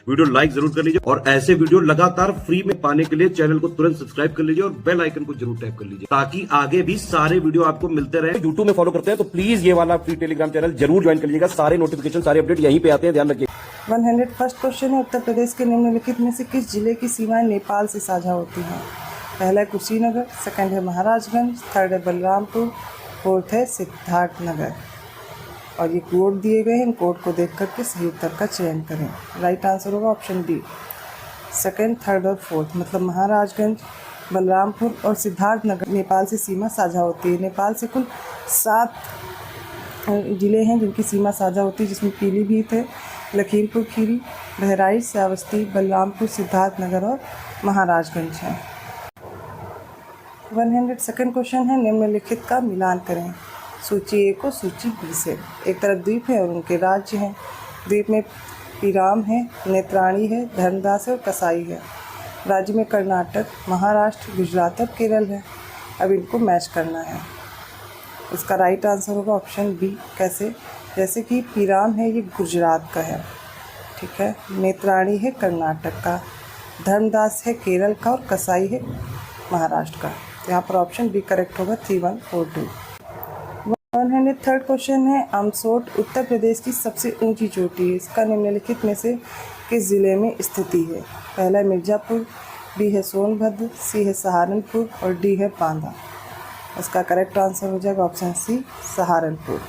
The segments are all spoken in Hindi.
वीडियो लाइक जरूर कर लीजिए और ऐसे वीडियो लगातार फ्री में पाने के लिए चैनल को तुरंत सब्सक्राइब कर लीजिए और बेल आइकन को जरूर टैप कर लीजिए ताकि आगे भी सारे वीडियो आपको मिलते रहे। यूट्यूब में फॉलो करते हैं तो प्लीज ये वाला फ्री टेलीग्राम चैनल जरूर ज्वाइन कर लीजिएगा। सारे नोटिफिकेशन सारे अपडेट यहीं पे आते हैं, ध्यान रखिए। 101st क्वेश्चन है, उत्तर प्रदेश के निम्नलिखित में से किस जिले की सीमाएं नेपाल से साझा होती हैं? पहला है कुशीनगर, सेकंड है महाराजगंज, थर्ड है बलरामपुर, फोर्थ है सिद्धार्थनगर। और ये कोड दिए गए हैं, इन कोड को देख करके सही उत्तर का चयन करें। राइट आंसर होगा ऑप्शन डी, सेकंड, थर्ड और फोर्थ, मतलब महाराजगंज, बलरामपुर और सिद्धार्थनगर नेपाल से सीमा साझा होती है। नेपाल से कुल 7 जिले हैं जिनकी सीमा साझा होती है, जिसमें पीलीभीत है, लखीमपुर खीरी, बहराइच, श्रावस्ती, बलरामपुर, सिद्धार्थनगर और महाराजगंज है। 102nd क्वेश्चन है, निम्नलिखित का मिलान करें। सूची ए को सूची बी से। एक तरफ द्वीप है और उनके राज्य हैं। द्वीप में पीराम है, नेत्राणी है, धर्मदास है और कसाई है। राज्य में कर्नाटक, महाराष्ट्र, गुजरात और केरल है। अब इनको मैच करना है। इसका राइट आंसर होगा ऑप्शन बी। कैसे? जैसे कि पीराम है, ये गुजरात का है, ठीक है। नेत्राणी है कर्नाटक का, धर्मदास है केरल का और कसाई है महाराष्ट्र का। यहाँ पर ऑप्शन बी करेक्ट होगा। 3142। 103rd क्वेश्चन है, अमसोट उत्तर प्रदेश की सबसे ऊंची चोटी है। इसका निम्नलिखित में से किस ज़िले में स्थिति है? पहला है मिर्ज़ापुर, बी है सोनभद्र, सी है सहारनपुर और डी है बांदा। इसका करेक्ट आंसर हो जाएगा ऑप्शन सी, सहारनपुर।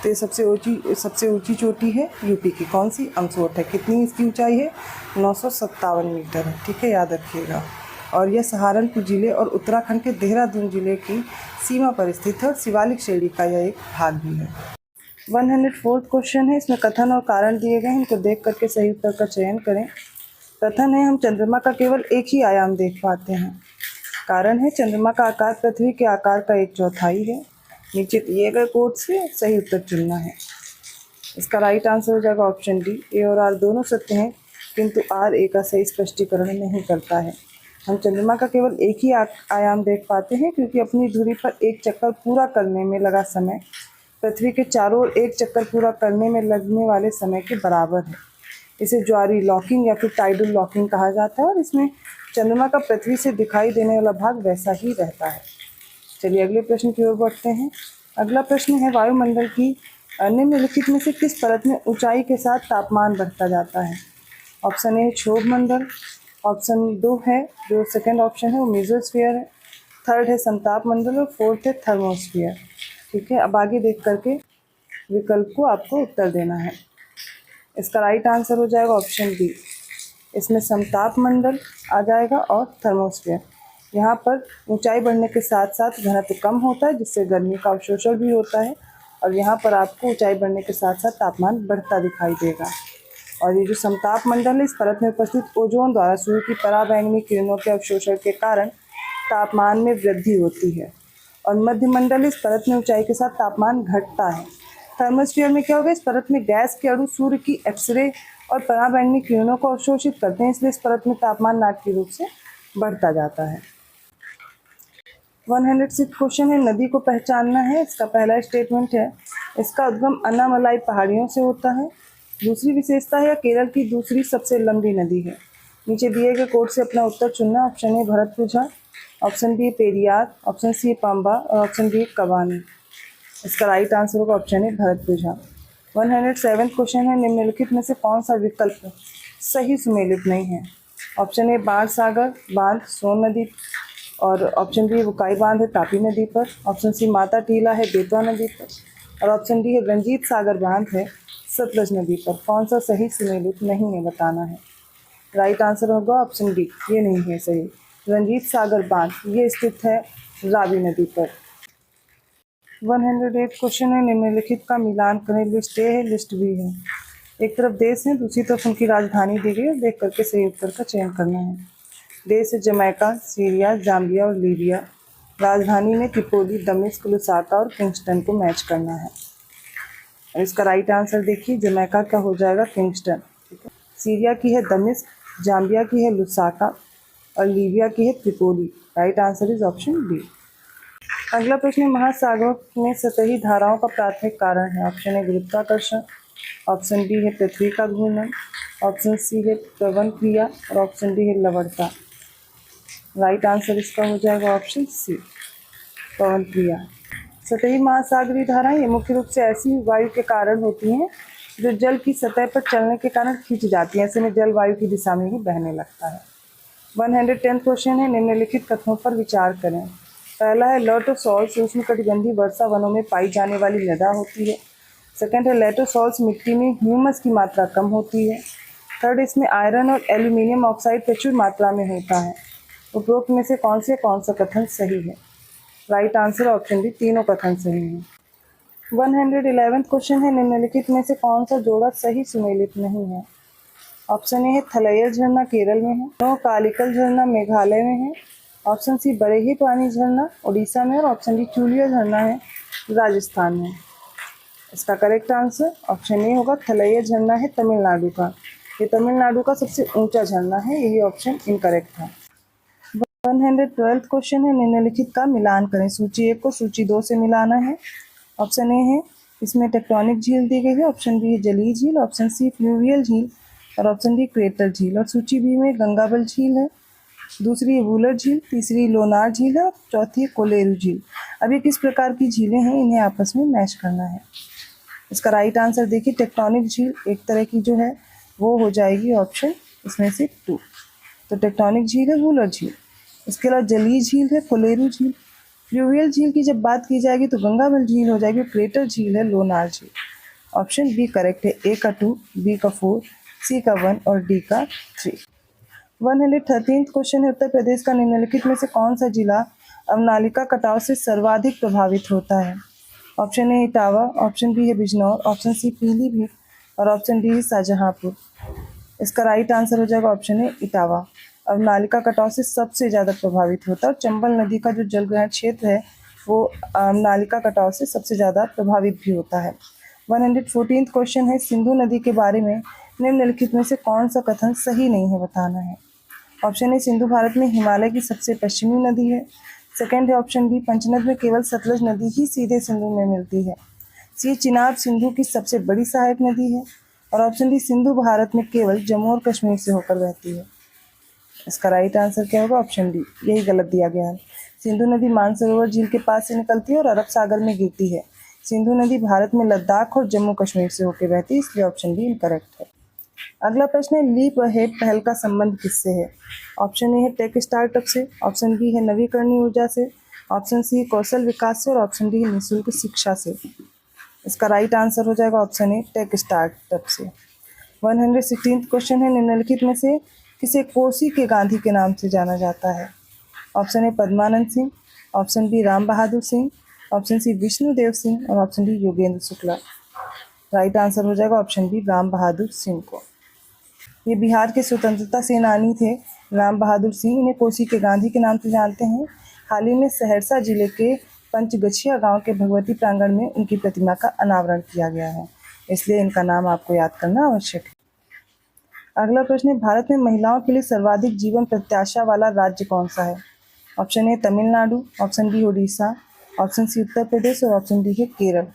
तो ये सबसे ऊंची चोटी है यूपी की। कौन सी? अमसोट है। कितनी इसकी ऊंचाई है? 957 मीटर है, ठीक है, याद रखिएगा। और यह सहारनपुर जिले और उत्तराखंड के देहरादून जिले की सीमा पर स्थित है और शिवालिक श्रेणी का यह एक भाग भी है। 104th क्वेश्चन है, इसमें कथन और कारण दिए गए हैं, इनको देख करके सही उत्तर का चयन करें। कथन है, हम चंद्रमा का केवल एक ही आयाम देख पाते हैं। कारण है, चंद्रमा का आकार पृथ्वी के आकार का 1/4 है। नीचे दिए गए कोड से सही उत्तर चुनना है। इसका राइट आंसर हो जाएगा ऑप्शन डी। ए और आर दोनों सत्य हैं, किंतु आर ए का सही स्पष्टीकरण नहीं करता है। हम चंद्रमा का केवल एक ही आयाम देख पाते हैं क्योंकि अपनी धुरी पर एक चक्कर पूरा करने में लगा समय पृथ्वी के चारों ओर एक चक्कर पूरा करने में लगने वाले समय के बराबर है। इसे ज्वारी लॉकिंग या फिर टाइडल लॉकिंग कहा जाता है और इसमें चंद्रमा का पृथ्वी से दिखाई देने वाला भाग वैसा ही रहता है। चलिए अगले प्रश्न की ओर बढ़ते हैं। अगला प्रश्न है, वायुमंडल की निम्नलिखित में से किस परत में ऊंचाई के साथ तापमान बढ़ता जाता है? ऑप्शन ए क्षोभ मंडल, ऑप्शन 2 है, जो सेकंड ऑप्शन है वो मेसोस्फीयर है, थर्ड है संताप मंडल और फोर्थ है थर्मोस्फीयर, ठीक है। अब आगे देख करके विकल्प को आपको उत्तर देना है। इसका राइट आंसर हो जाएगा ऑप्शन बी। इसमें समताप मंडल आ जाएगा और थर्मोस्फीयर। यहाँ पर ऊंचाई बढ़ने के साथ साथ घनत्व कम होता है जिससे गर्मी का अवशोषण भी होता है और यहाँ पर आपको ऊंचाई बढ़ने के साथ साथ तापमान बढ़ता दिखाई देगा। और ये जो समताप मंडल है, इस परत में उपस्थित ओजोन द्वारा सूर्य की पराबैंगनी किरणों के अवशोषण के कारण तापमान में वृद्धि होती है। और मध्य मंडल, इस परत में ऊंचाई के साथ तापमान घटता है। थर्मोस्फीयर में क्या होगा, इस परत में गैस के अणु सूर्य की एक्सरे और पराबैंगनी किरणों को अवशोषित करते हैं, इसलिए इस परत में तापमान नाटकीय रूप से बढ़ता जाता है। 106 क्वेश्चन है, नदी को पहचानना है। इसका पहला स्टेटमेंट है, इसका उद्गम अन्नामलाई पहाड़ियों से होता है। दूसरी विशेषता है, केरल की दूसरी सबसे लंबी नदी है। नीचे दिए गए कोड से अपना उत्तर चुनना। Option A Bharathappuzha, option B Periyar, option C Pamba और ऑप्शन डी कबानी। इसका राइट आंसर होगा ऑप्शन ए भरतपुझा। 107 क्वेश्चन है, निम्नलिखित में से कौन सा विकल्प सही सुमेलित नहीं है? ऑप्शन ए बाण सागर बांध सोन नदी और ऑप्शन बी बुकाई बांध है तापी नदी पर, ऑप्शन सी माता टीला है बेतवा नदी पर और ऑप्शन डी है रंजीत सागर बांध है सतलज नदी पर। कौन सा सही सुमेलित नहीं है बताना है। राइट आंसर होगा ऑप्शन डी, ये नहीं है सही। रंजीत सागर बांध ये स्थित है रावी नदी पर। 108 क्वेश्चन है, निम्नलिखित का मिलान करें। लिस्ट ए है, लिस्ट बी है। एक तरफ देश है, दूसरी तरफ उनकी राजधानी दी गई है, देख करके सही उत्तर का चयन करना है। देश है जमैका, सीरिया, जाम्बिया और लीबिया। राजधानी में त्रिपोली, दमिश्क, लुसाका और किंगस्टन को मैच करना है। और इसका राइट आंसर देखिए, जमैका का हो जाएगा किंगस्टन, ठीक है। सीरिया की है दमिश्क, जाम्बिया की है लुसाका और लीबिया की है Tripoli. Right answer is option B. अगला प्रश्न, महासागरों में सतही धाराओं का प्राथमिक कारण है। ऑप्शन ए गुरुत्वाकर्षण, ऑप्शन बी है पृथ्वी का घूर्णन, ऑप्शन सी है प्रवन क्रिया और ऑप्शन डी है लवणता। राइट आंसर इसका हो जाएगा ऑप्शन सी पवन क्रिया। सतही महासागरीय धाराएं ये मुख्य रूप से ऐसी वायु के कारण होती हैं जो जल की सतह पर चलने के कारण खिंच जाती है, ऐसे में जल वायु की दिशा में ही बहने लगता है। 110 क्वेश्चन है, निम्नलिखित कथनों पर विचार करें। पहला है लॉटोसॉल्स उष्णकटिबंधीय वर्षा वनों में पाई जाने वाली मृदा होती है। सेकंड है लेटोसॉल्स मिट्टी में ह्यूमस की मात्रा कम होती है। थर्ड, इसमें आयरन और एल्यूमिनियम ऑक्साइड प्रचुर मात्रा में होता है। उपरोक्त में से कौन सा कथन सही है? राइट आंसर ऑप्शन डी तीनों कथन सही है। 111 क्वेश्चन है, निम्नलिखित में से कौन सा जोड़ा सही सुमेलित नहीं है? ऑप्शन ए है थलैया झरना केरल में है, नो कालिकल झरना मेघालय में है, ऑप्शन सी बरेही पानी झरना उड़ीसा में और ऑप्शन डी चूलिया झरना है राजस्थान में। इसका करेक्ट आंसर ऑप्शन ए होगा थलैया झरना है तमिलनाडु का। ये तमिलनाडु का सबसे ऊंचा झरना है, यही ऑप्शन इनकरेक्ट है। 112 क्वेश्चन है, निम्नलिखित का मिलान करें। सूची 1 को सूची 2 से मिलाना है। ऑप्शन ए है इसमें टेक्टोनिक झील दी गई है, ऑप्शन बी है जलीय झील, ऑप्शन सी फ्लूवियल झील और ऑप्शन डी क्रेटर झील। और सूची बी में गंगाबल झील है, दूसरी है वूलर झील, तीसरी लोनार झील है और चौथी है कोलेरू झील। अब ये किस प्रकार की झीलें हैं, इन्हें आपस में मैच करना है। इसका राइट आंसर देखिए, टेक्टोनिक झील एक तरह की जो है वो हो जाएगी ऑप्शन इसमें से 2। तो टेक्टोनिक झील है वूलर झील। इसके अलावा जलीय झील है कोलेरू झील। फ्लूवियल झील की जब बात की जाएगी तो गंगाबल झील हो जाएगी, क्रेटर झील है लोनार झील। ऑप्शन बी करेक्ट है, ए का 2, बी का 4, सी का 1 और डी का 3। 113 क्वेश्चन है, उत्तर प्रदेश का निम्नलिखित में से कौन सा जिला अवनालिका कटाव से सर्वाधिक प्रभावित होता है? Option A Etawah, option B है बिजनौर, ऑप्शन सी पीलीभीत और ऑप्शन डी है शाहजहांपुर। इसका राइट आंसर हो जाएगा ऑप्शन ए इटावा। अवनालिका कटाव से सबसे ज़्यादा प्रभावित होता है और चंबल नदी का जो जलग्रहण क्षेत्र है वो अवनालिका कटाव से सबसे ज़्यादा प्रभावित भी होता है। 114 क्वेश्चन है, सिंधु नदी के बारे में निम्नलिखित में से कौन सा कथन सही नहीं है बताना है। ऑप्शन ए सिंधु भारत में हिमालय की सबसे पश्चिमी नदी है। सेकंड है ऑप्शन बी पंचनद में केवल सतलज नदी ही सीधे सिंधु में मिलती है। सी चिनाब सिंधु की सबसे बड़ी सहायक नदी है और ऑप्शन डी सिंधु भारत में केवल जम्मू और कश्मीर से होकर बहती है। इसका राइट आंसर क्या होगा? ऑप्शन डी, यही गलत दिया गया है। सिंधु नदी मानसरोवर झील के पास से निकलती है और अरब सागर में गिरती है। सिंधु नदी भारत में लद्दाख और जम्मू कश्मीर से होकर बहती है, इसलिए ऑप्शन डी इनकरेक्ट है। अगला प्रश्न है, लीप अहेड पहल का संबंध किससे है? ऑप्शन ए है टेक स्टार्टअप से, ऑप्शन बी है नवीकरणीय ऊर्जा से, ऑप्शन सी कौशल विकास से और ऑप्शन डी निःशुल्क शिक्षा से। इसका राइट आंसर हो जाएगा ऑप्शन ए टेक स्टार्टअप से। 116 क्वेश्चन है, निम्नलिखित में से किसे कोसी के गांधी के नाम से जाना जाता है? Option A Padmanand Singh, option B Ram Bahadur Singh, option C Vishnudev Singh और option D Yogendra Shukla. Right answer हो जाएगा ऑप्शन बी राम बहादुर सिंह को। ये बिहार के स्वतंत्रता सेनानी थे राम बहादुर सिंह, इन्हें कोसी के गांधी के नाम से जानते हैं। हाल ही में सहरसा जिले के पंचगछिया गांव के भगवती प्रांगण में उनकी प्रतिमा का अनावरण किया गया है, इसलिए इनका नाम आपको याद करना आवश्यक है। अगला प्रश्न है, भारत में महिलाओं के लिए सर्वाधिक जीवन प्रत्याशा वाला राज्य कौन सा है? Option A Tamil Nadu, option B Orissa, option C Uttar Pradesh और ऑप्शन डी है केरल।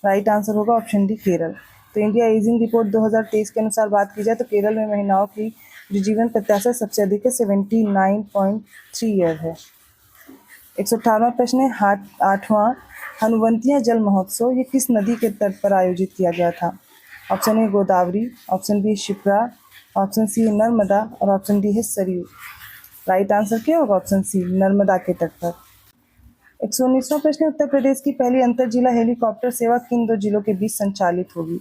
राइट आंसर होगा ऑप्शन डी केरल। तो इंडिया एजिंग रिपोर्ट 2023 के अनुसार बात की जाए तो केरल में महिलाओं की जो जीवन प्रत्याशा सबसे अधिक है 79.3 ईयर है। 118वां प्रश्न है, 8वां हनुवंतिया जल महोत्सव ये किस नदी के तट पर आयोजित किया गया था? Option A Godavari, option B Shipra, option C Narmada और ऑप्शन डी है सरयू। राइट आंसर क्या होगा? ऑप्शन सी नर्मदा के तट पर। 119वां प्रश्न, उत्तर प्रदेश की पहली अंतर जिला हेलीकॉप्टर सेवा किन 2 जिलों के बीच संचालित होगी?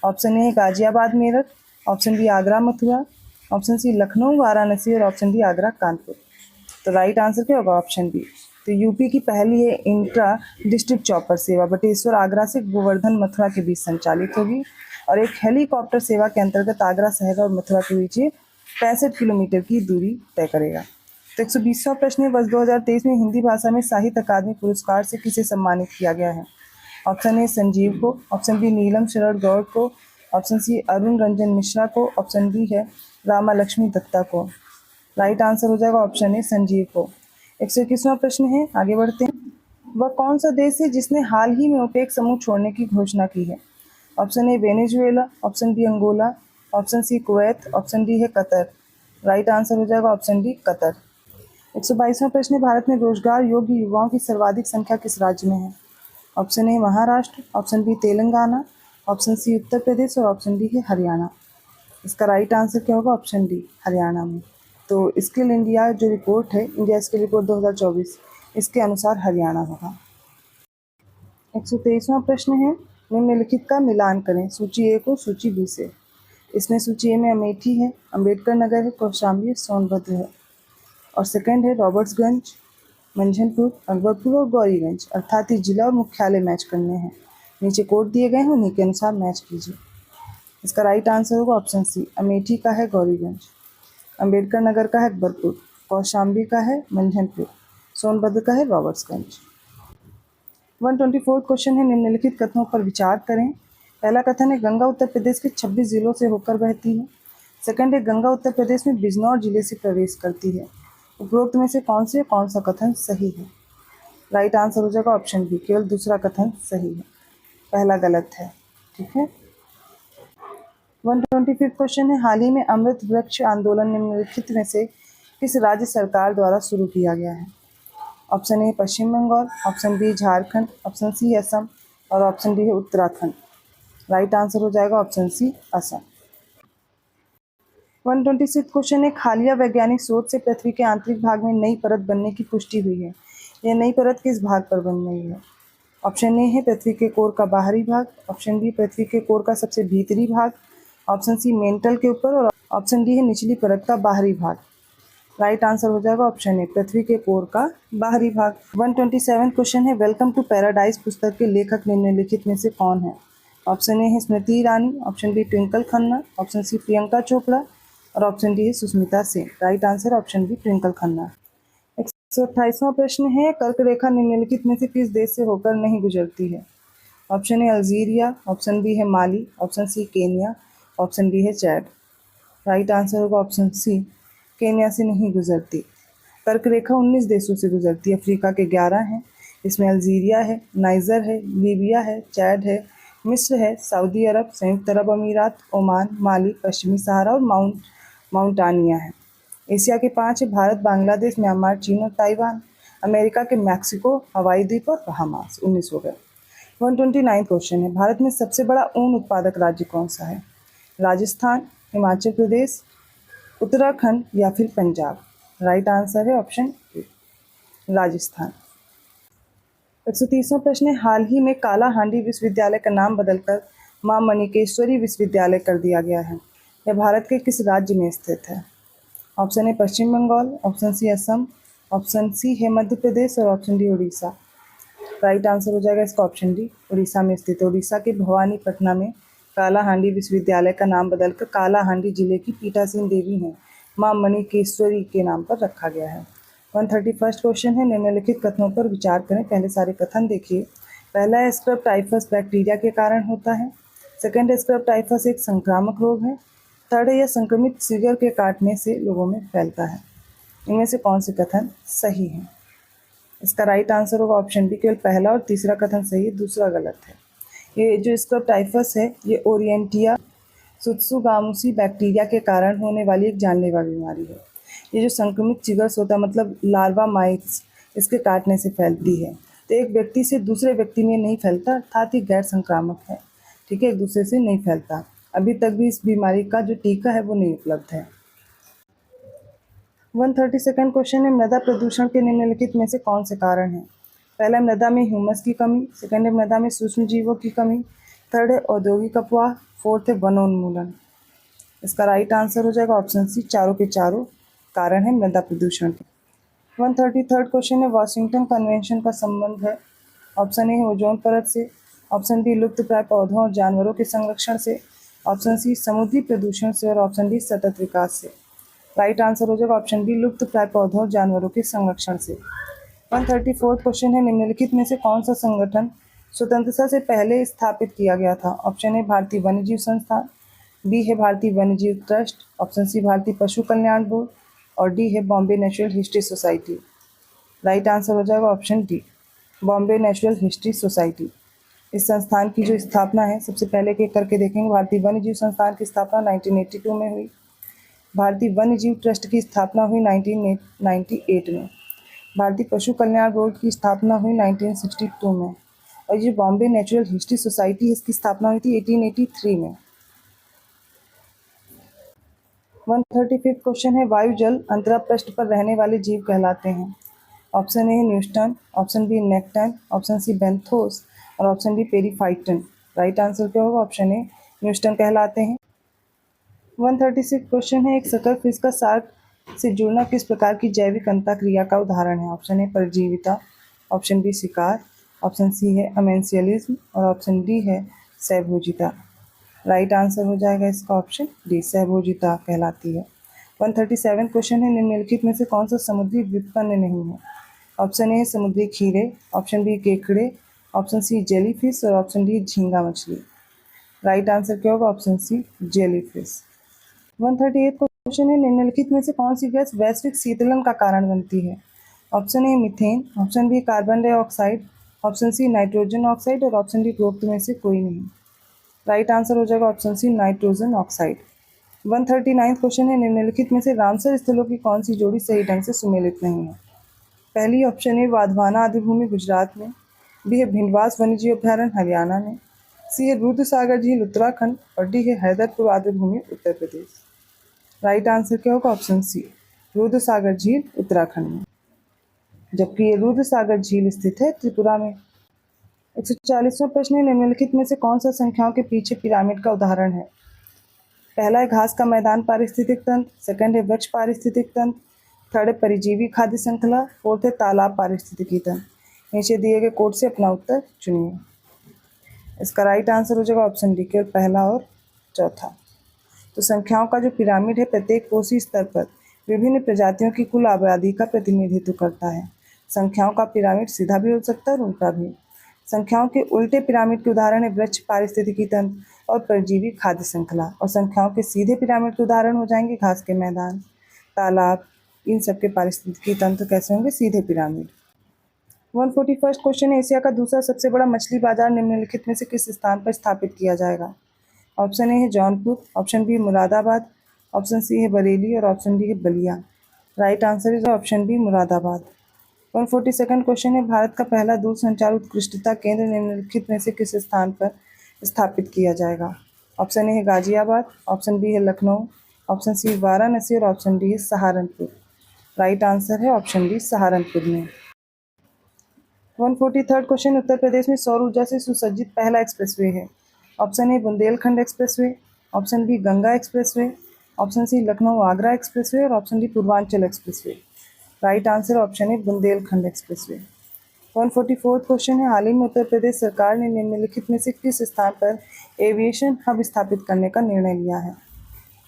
ऑप्शन ए है Ghaziabad Meerut, option B Agra Mathura, option C Lucknow Varanasi और ऑप्शन डी आगरा कानपुर। तो राइट आंसर क्या होगा? Option B. तो यूपी की पहली है इंट्रा डिस्ट्रिक्ट चॉपर सेवा बटेश्वर आगरा से गोवर्धन मथुरा के बीच संचालित होगी और एक हेलीकॉप्टर सेवा के अंतर्गत आगरा शहर और मथुरा के बीच 65 किलोमीटर की दूरी तय करेगा। तो 120वां प्रश्न है, वर्ष 2023 में हिंदी भाषा में साहित्य अकादमी पुरस्कार से किसे सम्मानित किया गया है? ऑप्शन ए संजीव को, ऑप्शन बी नीलम शरण गौड़ को, ऑप्शन सी अरुण रंजन मिश्रा को, ऑप्शन डी है रामा लक्ष्मी दत्ता को। राइट आंसर हो जाएगा ऑप्शन ए संजीव को। 121वां प्रश्न है, आगे बढ़ते हैं। वह कौन सा देश है जिसने हाल ही में ओपेक समूह छोड़ने की घोषणा की है? Option A Venezuela, option B Angola, option C Kuwait, option D है कतर। राइट आंसर हो जाएगा ऑप्शन डी कतर। 122वां प्रश्न है, भारत में रोजगार योग्य युवाओं की सर्वाधिक संख्या किस राज्य में है? Option A Maharashtra, option B Telangana, option C Uttar Pradesh और ऑप्शन डी है हरियाणा। इसका राइट आंसर क्या होगा? ऑप्शन डी हरियाणा में। तो स्किल इंडिया जो रिपोर्ट है, इंडिया स्किल रिपोर्ट 2024, इसके अनुसार हरियाणा होगा। 123वां प्रश्न है, निम्नलिखित का मिलान करें सूची ए को सूची बी से। इसमें सूची ए में अमेठी है, अंबेडकर नगर है, कौशाम्बी है, सोनभद्र है। और सेकंड है रॉबर्ट्सगंज, मंझनपुर, अकबरपुर और गौरीगंज, अर्थात ये जिला और मुख्यालय मैच करने हैं। नीचे कोड दिए गए हैं, उन्हीं के अनुसार मैच कीजिए। इसका राइट आंसर होगा ऑप्शन सी, अमेठी का है गौरीगंज, अंबेडकर नगर का है अकबरपुर, कौशाम्बी का है मंझनपुर, सोनभद्र का है रॉबर्ट्सगंज। 124 क्वेश्चन है, निम्नलिखित कथनों पर विचार करें। पहला कथन है, गंगा उत्तर प्रदेश के 26 जिलों से होकर बहती है। सेकंड है, गंगा उत्तर प्रदेश में बिजनौर जिले से प्रवेश करती है। उपरोक्त में से कौन सा कथन सही है? राइट आंसर हो जाएगा ऑप्शन बी, केवल दूसरा कथन सही है, पहला गलत है। ठीक है। 125 क्वेश्चन है, हाल ही में अमृत वृक्ष आंदोलन निम्नलिखित में से किस राज्य सरकार द्वारा शुरू किया गया है? Option A Paschim Bengal, option B Jharkhand, option C Assam और ऑप्शन डी है उत्तराखंड। राइट आंसर हो जाएगा ऑप्शन सी असम। 126 क्वेश्चन है, हालिया वैज्ञानिक शोध से पृथ्वी के आंतरिक भाग में नई परत बनने की पुष्टि हुई है। यह नई परत किस भाग पर बन रही है? ऑप्शन ए है पृथ्वी के कोर का बाहरी भाग, ऑप्शन बी पृथ्वी के कोर का सबसे भीतरी भाग, ऑप्शन सी मेंटल के ऊपर और ऑप्शन डी है निचली परत का बाहरी भाग। राइट आंसर हो जाएगा ऑप्शन ए, पृथ्वी के कोर का बाहरी भाग। 127 क्वेश्चन है, वेलकम टू पैराडाइज पुस्तक के लेखक निम्नलिखित में से कौन है? ऑप्शन ए है Smriti Irani, option B Twinkle Khanna, option C Priyanka Chopra और ऑप्शन डी है Sushmita Sen. Right answer option B Twinkle Khanna. 128वां प्रश्न है, कर्क रेखा निम्नलिखित में से किस देश से होकर नहीं गुजरती है? Option A Algeria, option B है Mali, option C Kenya, option D है चैड। राइट आंसर होगा ऑप्शन सी, केन्या से नहीं गुजरती। कर्क रेखा 19 देशों से गुजरती है, अफ्रीका के 11 हैं। इसमें अल्जीरिया है, नाइजर है, लीबिया है, चैड है, मिस्र है, सऊदी अरब, संयुक्त अरब अमीरात, ओमान, माली, पश्चिमी सहारा और माउंटानिया है। एशिया के 5 है, भारत, बांग्लादेश, म्यांमार, चीन और ताइवान। अमेरिका के मैक्सिको, हवाई द्वीप और बहामास। 19 हो गए। 129 क्वेश्चन है, भारत में सबसे बड़ा ऊन उत्पादक राज्य कौन सा है? राजस्थान, हिमाचल प्रदेश, उत्तराखंड या फिर पंजाब। राइट आंसर है ऑप्शन ए, राजस्थान। 130वां प्रश्न है, हाल ही में कालाहांडी विश्वविद्यालय का नाम बदलकर मां मणिकेश्वरी विश्वविद्यालय कर दिया गया है। यह भारत के किस राज्य में स्थित है? Option A Paschim Bengal, option C Assam, option C है मध्य प्रदेश और option D Orissa. Right answer हो जाएगा इसका ऑप्शन डी, उड़ीसा में स्थित है। उड़ीसा के भवानीपटना में कालाहांडी विश्वविद्यालय का नाम बदलकर कालाहांडी जिले की पीठासीन देवी हैं मां मणिकेश्वरी के नाम पर रखा गया है। 131 क्वेश्चन है, निम्नलिखित कथनों पर विचार करें। पहले सारे कथन देखिए। पहला है, स्क्रब टाइफस बैक्टीरिया के कारण होता है। सेकंड है, स्क्रब टाइफस एक संक्रामक रोग है। थर्ड है, यह संक्रमित सीगर के काटने से लोगों में फैलता है। इनमें से कौन से कथन सही है? इसका राइट आंसर होगा ऑप्शन बी, केवल पहला और तीसरा कथन सही है, दूसरा गलत है। ये जो स्क्रब टाइफस है, ये ओरिएंटिया सुत्सुगामुसी बैक्टीरिया के कारण होने वाली एक जानलेवा बीमारी है। ये जो संक्रमित चिगर्स होता है, मतलब लार्वा माइट्स, इसके काटने से फैलती है। तो एक व्यक्ति से दूसरे व्यक्ति में नहीं फैलता, अर्थात ये गैर संक्रामक है। ठीक है, एक दूसरे से नहीं फैलता। अभी तक भी इस बीमारी का जो टीका है वो नहीं उपलब्ध है। 132 क्वेश्चन है, मृदा प्रदूषण के निम्नलिखित में से कौन से कारण हैं? पहला, मृदा में ह्यूमस की कमी। सेकंड है, मृदा में सूक्ष्म जीवों की कमी। थर्ड है, औद्योगिक अपवाह। फोर्थ है, वनोन्मूलन। इसका राइट आंसर हो जाएगा ऑप्शन सी, चारों के चारों कारण है मृदा प्रदूषण के। 133 क्वेश्चन है, वाशिंगटन कन्वेंशन का संबंध है। ऑप्शन ए है ओजोन परत से, ऑप्शन बी लुप्त प्राय पौधों और जानवरों के संरक्षण से, ऑप्शन सी समुद्री प्रदूषण से और ऑप्शन डी सतत विकास से। राइट आंसर हो जाएगा ऑप्शन बी, लुप्त प्राय पौधों और जानवरों के संरक्षण से। 134 क्वेश्चन है, निम्नलिखित में से कौन सा संगठन स्वतंत्रता से पहले स्थापित किया गया था? ऑप्शन ए भारतीय वन्यजीव संस्थान, बी है भारतीय वन्यजीव ट्रस्ट, ऑप्शन सी भारतीय पशु कल्याण बोर्ड और डी है Bombay natural history society. Right answer हो जाएगा option D, Bombay natural history society. इस संस्थान की जो स्थापना है, सबसे पहले एक एक करके देखेंगे। भारतीय वन्य जीव संस्थान की स्थापना 1982 में हुई। भारतीय वन्य जीव ट्रस्ट की स्थापना हुई 1998 में। भारतीय पशु कल्याण बोर्ड की स्थापना हुई 1962 में। और ये बॉम्बे नेचुरल हिस्ट्री सोसाइटी, इसकी स्थापना हुई थी 1883 में। 135 क्वेश्चन है, वायु जल अंतरा पृष्ठ पर रहने वाले जीव कहलाते हैं। ऑप्शन ए है neuston, option B nekton, option C benthos और option D periphyton. Right answer क्या होगा? ऑप्शन ए न्यूस्टन कहलाते हैं। 136 क्वेश्चन है, एक सकल फिश का शार्क से जुड़ना किस प्रकार की जैविक अंतःक्रिया का उदाहरण है? ऑप्शन ए परजीविता, ऑप्शन बी शिकार, ऑप्शन सी है अमेंशियलिज्म और ऑप्शन डी है सहभोजिता। राइट आंसर हो जाएगा इसका ऑप्शन डी, सहभोजिता कहलाती है। 137 क्वेश्चन है, निम्नलिखित में से कौन सा समुद्री व्युत्पन्न नहीं है? ऑप्शन ए समुद्री खीरे, ऑप्शन बी केकड़े, ऑप्शन सी जेलीफिश और ऑप्शन डी झींगा मछली। राइट आंसर क्या होगा? ऑप्शन सी जेलीफिश। 138 क्वेश्चन है, निम्नलिखित में से कौन सी गैस वैश्विक शीतलन का कारण बनती है? Option A methane, option B carbon dioxide, option C nitrogen oxide और ऑप्शन डी उपरोक्त में से कोई नहीं। राइट आंसर हो जाएगा option C nitrogen oxide. 139 question है, निम्नलिखित में से रामसर स्थलों की कौन सी जोड़ी सही ढंग से सुमेलित नहीं है? पहली ऑप्शन ए वाधवाना आदिभूमि गुजरात में, बी है भिंडवास वन्यजीव अभ्यारण्य हरियाणा में, सी है रुद्रसागर झील उत्तराखंड और डी है हैदरपुर आदिभूमि उत्तर प्रदेश। राइट आंसर क्या होगा? ऑप्शन सी रुद्रसागर झील उत्तराखंड में, जबकि ये रुद्रसागर झील स्थित है त्रिपुरा में। 140वां प्रश्न है, निम्नलिखित में से कौन सा संख्याओं के पीछे पिरामिड का उदाहरण है? पहला है घास का मैदान पारिस्थितिक तंत्र, सेकंड है वृक्ष पारिस्थितिक तंत्र, थर्ड है परिजीवी खाद्य श्रृंखला, फोर्थ है तालाब पारिस्थितिकी तंत्र। नीचे दिए गए कोड से अपना उत्तर चुनिए। इसका राइट आंसर हो जाएगा ऑप्शन डी केवल पहला और चौथा। तो संख्याओं का जो पिरामिड है प्रत्येक कोषीय स्तर पर विभिन्न प्रजातियों की कुल आबादी का प्रतिनिधित्व करता है। संख्याओं का पिरामिड सीधा भी हो सकता है और उल्टा भी। संख्याओं के उल्टे पिरामिड के उदाहरण है वृक्ष पारिस्थितिकी तंत्र और परजीवी खाद्य श्रृंखला, और संख्याओं के सीधे पिरामिड के उदाहरण हो जाएंगे घास के मैदान, तालाब, इन सब के पारिस्थितिकी तंत्र कैसे होंगे? सीधे पिरामिड। 141 क्वेश्चन है, एशिया का दूसरा सबसे बड़ा मछली बाजार निम्नलिखित में से किस स्थान पर स्थापित किया जाएगा? ऑप्शन ए है Jaunpur, option B Moradabad, option C है बरेली और ऑप्शन डी है Ballia. Right answer is option B Moradabad. 142 question है, भारत का पहला दूरसंचार उत्कृष्टता केंद्र निम्नलिखित में से किस स्थान पर स्थापित किया जाएगा? ऑप्शन ए है गाजियाबाद, ऑप्शन बी है लखनऊ, ऑप्शन सी वाराणसी और ऑप्शन डी है सहारनपुर। राइट आंसर है ऑप्शन डी सहारनपुर में। 143 क्वेश्चन, उत्तर प्रदेश में सौर ऊर्जा से सुसज्जित पहला एक्सप्रेसवे है? Option A Bundelkhand expressway, option B Ganga expressway, option C Lucknow Agra expressway और option D Purvanchal expressway. Right answer option है बुंदेलखंड एक्सप्रेसवे। 144 क्वेश्चन है, हाल ही में उत्तर प्रदेश सरकार ने निम्नलिखित में से किस स्थान पर एविएशन हब स्थापित करने का निर्णय लिया है?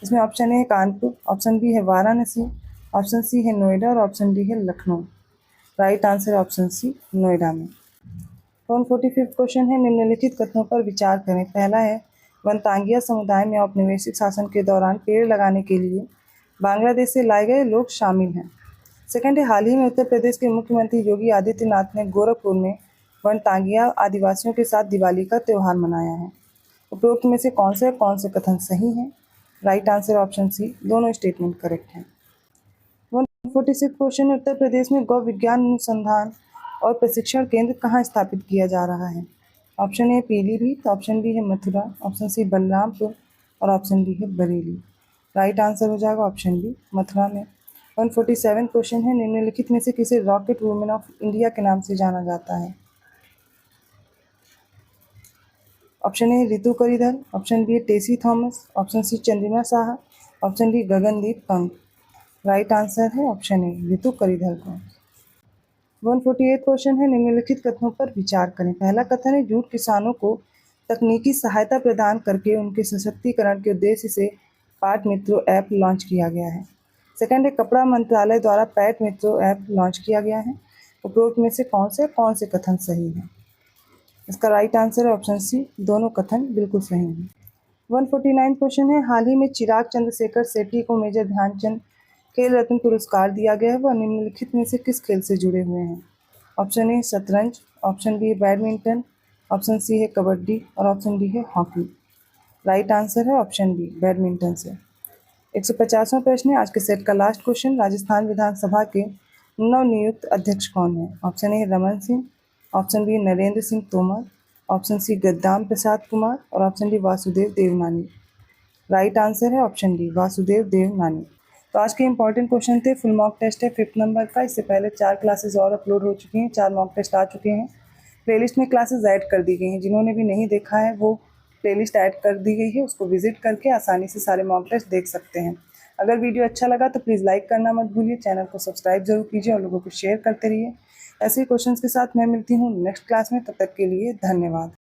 इसमें ऑप्शन ए है कानपुर, ऑप्शन बी है वाराणसी, ऑप्शन सी है नोएडा और ऑप्शन डी है Lucknow. Right answer option C Noida में। 145 क्वेश्चन है, निम्नलिखित कथनों पर विचार करें। पहला है, वनतांगिया समुदाय में औपनिवेशिक शासन के दौरान पेड़ लगाने के लिए बांग्लादेश से लाए गए लोग शामिल हैं। सेकंड है, हाल ही में उत्तर प्रदेश के मुख्यमंत्री योगी आदित्यनाथ ने गोरखपुर में वनतांगिया आदिवासियों के साथ दिवाली का त्यौहार मनाया है। उपरोक्त में से कौन से कथन सही हैं? राइट आंसर ऑप्शन सी, दोनों स्टेटमेंट करेक्ट हैं। 146 क्वेश्चन, उत्तर प्रदेश में गौ विज्ञान अनुसंधान और प्रशिक्षण केंद्र कहाँ स्थापित किया जा रहा है? Option A Pilibhit, option B है मथुरा, ऑप्शन सी बलरामपुर और ऑप्शन डी है बरेली। राइट आंसर हो जाएगा ऑप्शन बी मथुरा में। 147 क्वेश्चन है, निम्नलिखित में से किसे रॉकेट वुमेन ऑफ इंडिया के नाम से जाना जाता है? Option A Ritu Karidhar, option B Tessy Thomas, option C Chandrima Saha, option D Gagandeep Pant. Right answer है ऑप्शन ए रितु करिधर को। 148 क्वेश्चन है, निम्नलिखित कथनों पर विचार करें। पहला कथन है, जूट किसानों को तकनीकी सहायता प्रदान करके उनके सशक्तिकरण के उद्देश्य से पाट मित्रो ऐप लॉन्च किया गया है। सेकंड है, कपड़ा मंत्रालय द्वारा पैट मित्रो ऐप लॉन्च किया गया है। उपरोक्त में से कौन से कथन सही हैं? इसका राइट आंसर है ऑप्शन सी, दोनों कथन बिल्कुल सही हैं। 149 क्वेश्चन है, हाल ही में चिराग चंद्रशेखर सेठी को मेजर ध्यानचंद खेल रत्न पुरस्कार दिया गया है, वह निम्नलिखित में से किस खेल से जुड़े हुए हैं? ऑप्शन ए शतरंज, option B badminton, option C है कबड्डी और ऑप्शन डी है हॉकी। राइट आंसर है ऑप्शन बी बैडमिंटन से। 150वां प्रश्न है आज के सेट का लास्ट क्वेश्चन। राजस्थान विधानसभा के नवनियुक्त अध्यक्ष कौन है? Option A Raman Singh, option B Narendra Singh Tomar, option C Gaddam Prasad Kumar और option D Vasudev Devnani. Right answer है ऑप्शन डी वासुदेव देवनानी। तो आज के इंपॉर्टेंट क्वेश्चन थे। फुल मॉक टेस्ट है 5th नंबर का। इससे पहले 4 क्लासेस और अपलोड हो चुकी हैं, 4 मॉक टेस्ट आ चुके हैं। प्लेलिस्ट में क्लासेस ऐड कर दी गई हैं। जिन्होंने भी नहीं देखा है वो प्लेलिस्ट ऐड कर दी गई है, उसको विजिट करके आसानी से सारे मॉक टेस्ट देख सकते हैं। अगर वीडियो अच्छा लगा तो प्लीज़ लाइक करना मत भूलिए, चैनल को सब्सक्राइब जरूर कीजिए और लोगों को शेयर करते रहिए। ऐसे ही क्वेश्चंस के साथ मैं मिलती हूँ नेक्स्ट क्लास में। तब तक के लिए धन्यवाद।